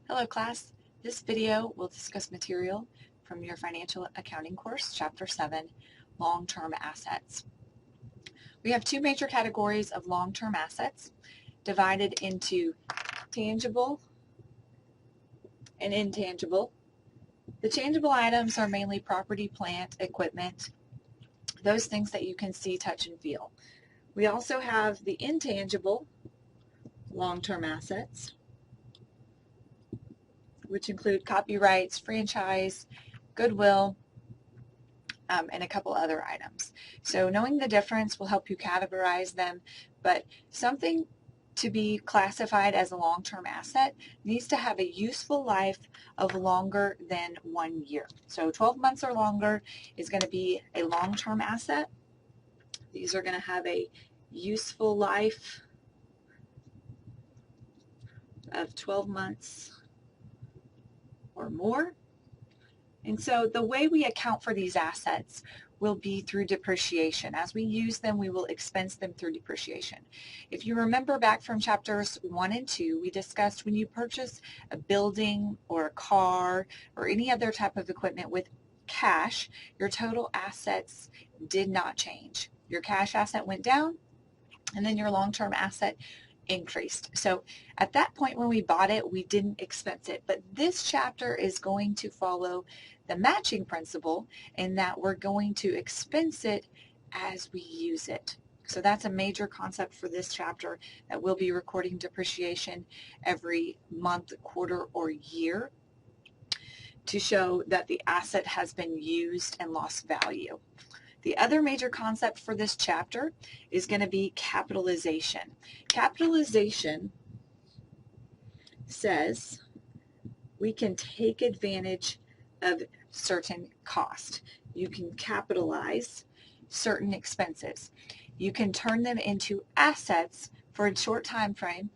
Hello class, this video will discuss material from your financial accounting course, chapter 7, long-term assets. We have two major categories of long-term assets divided into tangible and intangible. The tangible items are mainly property, plant, equipment, those things that you can see, touch, and feel. We also have the intangible long-term assets, which include copyrights, franchise, goodwill, and a couple other items. So knowing the difference will help you categorize them, but something to be classified as a long-term asset needs to have a useful life of longer than 1 year. So 12 months or longer is going to be a long-term asset. These are going to have a useful life of 12 months or more. And so the way we account for these assets will be through depreciation. As we use them, we will expense them through depreciation. If you remember back from chapters 1 and 2, we discussed when you purchase a building or a car or any other type of equipment with cash, your total assets did not change. Your cash asset went down, and then your long-term asset increased. So at that point when we bought it, we didn't expense it. But this chapter is going to follow the matching principle in that we're going to expense it as we use it. So that's a major concept for this chapter, that we'll be recording depreciation every month, quarter, or year to show that the asset has been used and lost value. The other major concept for this chapter is going to be capitalization. Capitalization says we can take advantage of certain cost. You can capitalize certain expenses. You can turn them into assets for a short time frame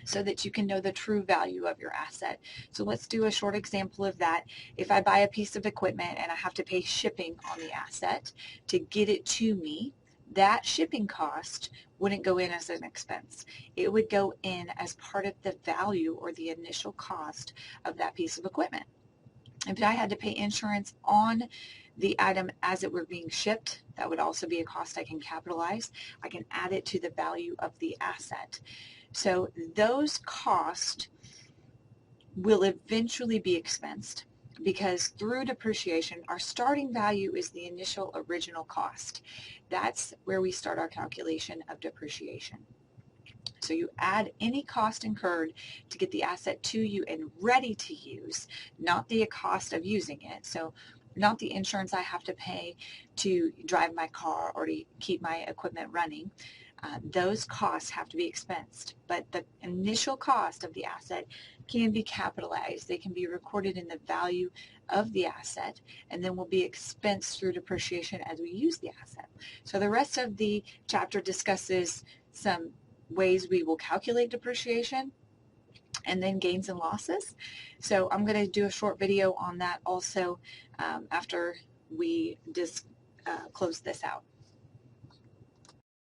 so that you can know the true value of your asset. So let's do a short example of that. If I buy a piece of equipment and I have to pay shipping on the asset to get it to me, that shipping cost wouldn't go in as an expense. It would go in as part of the value or the initial cost of that piece of equipment. If I had to pay insurance on the item as it were being shipped, that would also be a cost I can capitalize. I can add it to the value of the asset. So those costs will eventually be expensed because through depreciation, our starting value is the initial original cost. That's where we start our calculation of depreciation. So you add any cost incurred to get the asset to you and ready to use, not the cost of using it. So not the insurance I have to pay to drive my car or to keep my equipment running. Those costs have to be expensed, but the initial cost of the asset can be capitalized. They can be recorded in the value of the asset and then will be expensed through depreciation as we use the asset. So the rest of the chapter discusses some ways we will calculate depreciation and then gains and losses. So I'm going to do a short video on that also after we close this out.